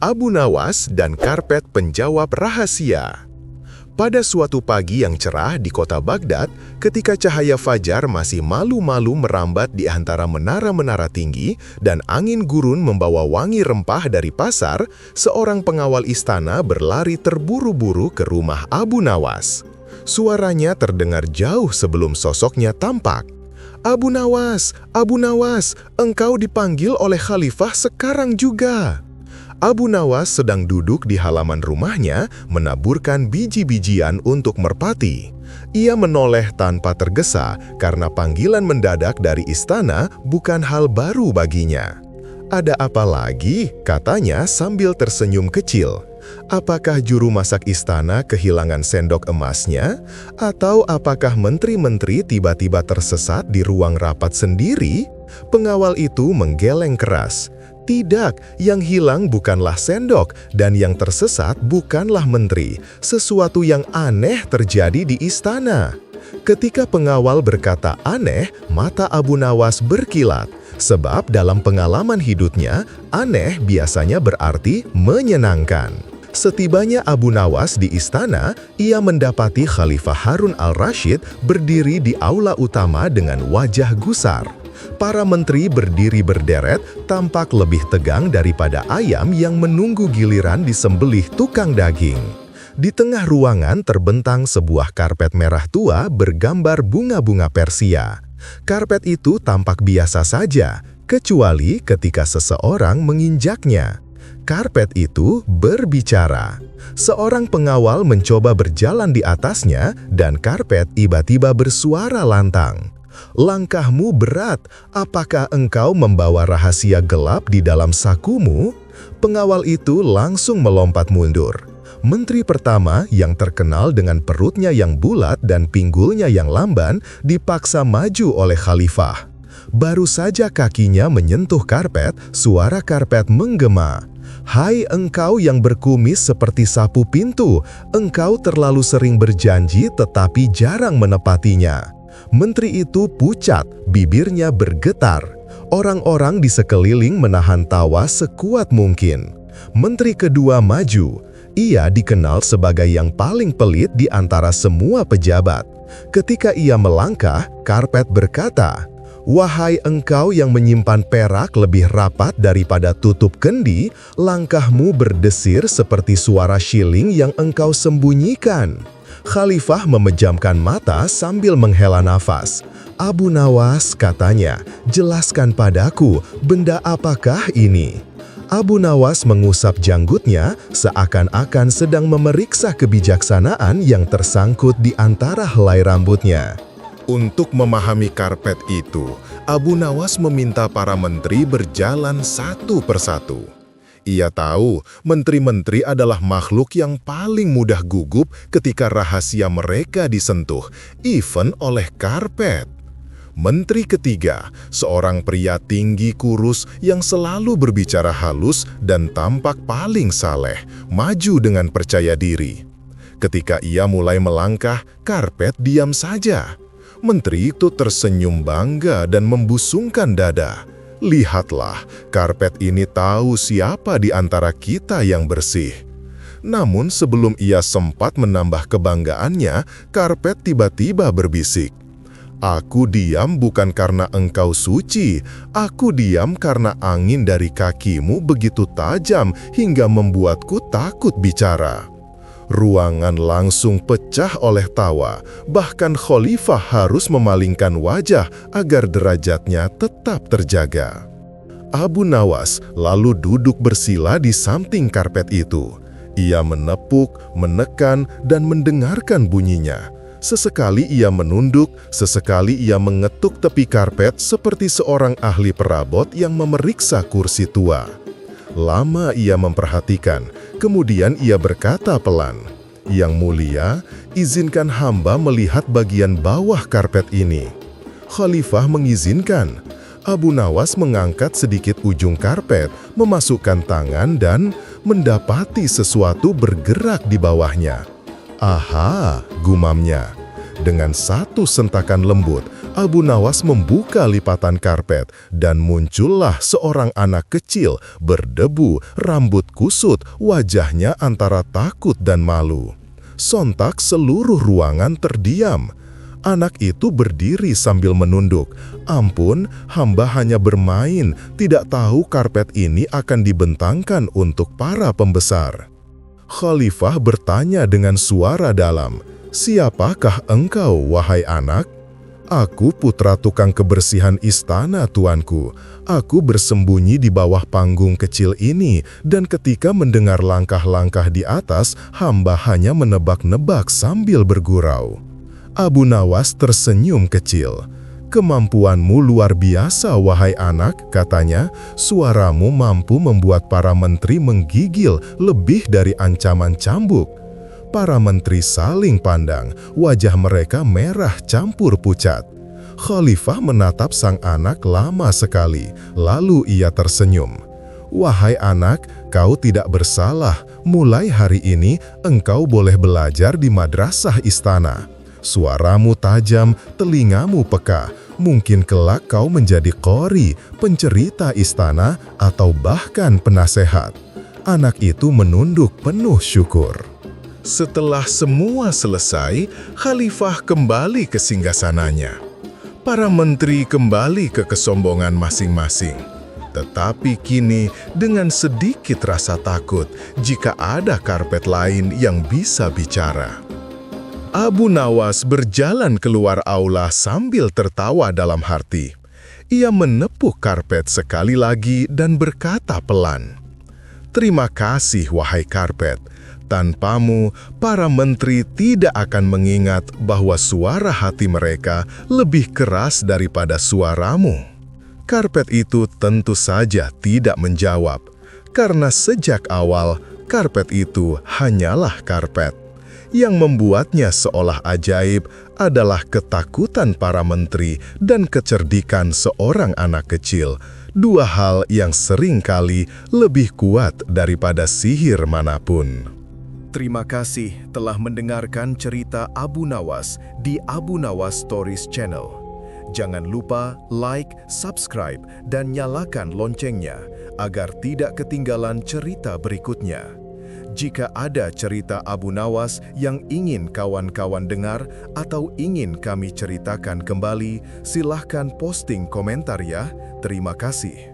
Abu Nawas dan karpet penjawab rahasia. Pada suatu pagi yang cerah di kota Baghdad, ketika cahaya fajar masih malu-malu merambat di antara menara-menara tinggi dan angin gurun membawa wangi rempah dari pasar, seorang pengawal istana berlari terburu-buru ke rumah Abu Nawas. Suaranya terdengar jauh sebelum sosoknya tampak. Abu Nawas, engkau dipanggil oleh khalifah sekarang juga." Abu Nawas sedang duduk di halaman rumahnya, menaburkan biji-bijian untuk merpati. Ia menoleh tanpa tergesa karena panggilan mendadak dari istana bukan hal baru baginya. "Ada apa lagi?" katanya sambil tersenyum kecil. "Apakah juru masak istana kehilangan sendok emasnya? Atau apakah menteri-menteri tiba-tiba tersesat di ruang rapat sendiri?" Pengawal itu menggeleng keras. "Tidak, yang hilang bukanlah sendok dan yang tersesat bukanlah menteri. Sesuatu yang aneh terjadi di istana." Ketika pengawal berkata aneh, mata Abu Nawas berkilat. Sebab dalam pengalaman hidupnya, aneh biasanya berarti menyenangkan. Setibanya Abu Nawas di istana, ia mendapati Khalifah Harun al-Rashid berdiri di aula utama dengan wajah gusar. Para menteri berdiri berderet, tampak lebih tegang daripada ayam yang menunggu giliran disembelih tukang daging. Di tengah ruangan terbentang sebuah karpet merah tua bergambar bunga-bunga Persia. Karpet itu tampak biasa saja, kecuali ketika seseorang menginjaknya. Karpet itu berbicara. Seorang pengawal mencoba berjalan di atasnya dan karpet tiba-tiba bersuara lantang. "Langkahmu berat, apakah engkau membawa rahasia gelap di dalam sakumu?" Pengawal itu langsung melompat mundur. Menteri pertama yang terkenal dengan perutnya yang bulat dan pinggulnya yang lamban dipaksa maju oleh khalifah. Baru saja kakinya menyentuh karpet, suara karpet menggema. "Hai engkau yang berkumis seperti sapu pintu, engkau terlalu sering berjanji tetapi jarang menepatinya." Menteri itu pucat, bibirnya bergetar. Orang-orang di sekeliling menahan tawa sekuat mungkin. Menteri kedua maju. Ia dikenal sebagai yang paling pelit di antara semua pejabat. Ketika ia melangkah, karpet berkata, "Wahai engkau yang menyimpan perak lebih rapat daripada tutup kendi, langkahmu berdesir seperti suara shilling yang engkau sembunyikan." Khalifah memejamkan mata sambil menghela nafas. "Abu Nawas," katanya, "jelaskan padaku, benda apakah ini?" Abu Nawas mengusap janggutnya seakan-akan sedang memeriksa kebijaksanaan yang tersangkut di antara helai rambutnya. Untuk memahami karpet itu, Abu Nawas meminta para menteri berjalan satu persatu. Ia tahu menteri-menteri adalah makhluk yang paling mudah gugup ketika rahasia mereka disentuh, even oleh karpet. Menteri ketiga, seorang pria tinggi kurus yang selalu berbicara halus dan tampak paling saleh, maju dengan percaya diri. Ketika ia mulai melangkah, karpet diam saja. Menteri itu tersenyum bangga dan membusungkan dada. "Lihatlah, karpet ini tahu siapa di antara kita yang bersih." Namun sebelum ia sempat menambah kebanggaannya, karpet tiba-tiba berbisik, "Aku diam bukan karena engkau suci, aku diam karena angin dari kakimu begitu tajam hingga membuatku takut bicara." Ruangan langsung pecah oleh tawa, bahkan khalifah harus memalingkan wajah agar derajatnya tetap terjaga. Abu Nawas lalu duduk bersila di samping karpet itu. Ia menepuk, menekan, dan mendengarkan bunyinya. Sesekali ia menunduk, sesekali ia mengetuk tepi karpet seperti seorang ahli perabot yang memeriksa kursi tua. Lama ia memperhatikan, kemudian ia berkata pelan, "Yang mulia, izinkan hamba melihat bagian bawah karpet ini." Khalifah mengizinkan. Abu Nawas mengangkat sedikit ujung karpet, memasukkan tangan dan mendapati sesuatu bergerak di bawahnya. "Aha," gumamnya. Dengan satu sentakan lembut, Abu Nawas membuka lipatan karpet dan muncullah seorang anak kecil berdebu, rambut kusut, wajahnya antara takut dan malu. Sontak seluruh ruangan terdiam. Anak itu berdiri sambil menunduk. "Ampun, hamba hanya bermain, tidak tahu karpet ini akan dibentangkan untuk para pembesar." Khalifah bertanya dengan suara dalam, "Siapakah engkau, wahai anak?" "Aku putra tukang kebersihan istana, tuanku. Aku bersembunyi di bawah panggung kecil ini, dan ketika mendengar langkah-langkah di atas, hamba hanya menebak-nebak sambil bergurau." Abu Nawas tersenyum kecil. "Kemampuanmu luar biasa, wahai anak," katanya. "Suaramu mampu membuat para menteri menggigil lebih dari ancaman cambuk." Para menteri saling pandang, wajah mereka merah campur pucat. Khalifah menatap sang anak lama sekali, lalu ia tersenyum. "Wahai anak, kau tidak bersalah. Mulai hari ini, engkau boleh belajar di madrasah istana. Suaramu tajam, telingamu peka. Mungkin kelak kau menjadi qori, pencerita istana, atau bahkan penasehat." Anak itu menunduk penuh syukur. Setelah semua selesai, Khalifah kembali ke singgasananya. Para menteri kembali ke kesombongan masing-masing. Tetapi kini dengan sedikit rasa takut jika ada karpet lain yang bisa bicara. Abu Nawas berjalan keluar aula sambil tertawa dalam hati. Ia menepuk karpet sekali lagi dan berkata pelan, "Terima kasih, wahai karpet. Tanpamu, para menteri tidak akan mengingat bahwa suara hati mereka lebih keras daripada suaramu." Karpet itu tentu saja tidak menjawab, karena sejak awal, karpet itu hanyalah karpet. Yang membuatnya seolah ajaib adalah ketakutan para menteri dan kecerdikan seorang anak kecil, dua hal yang seringkali lebih kuat daripada sihir manapun. Terima kasih telah mendengarkan cerita Abu Nawas di Abu Nawas Stories Channel. Jangan lupa like, subscribe, dan nyalakan loncengnya agar tidak ketinggalan cerita berikutnya. Jika ada cerita Abu Nawas yang ingin kawan-kawan dengar atau ingin kami ceritakan kembali, silahkan posting komentar ya. Terima kasih.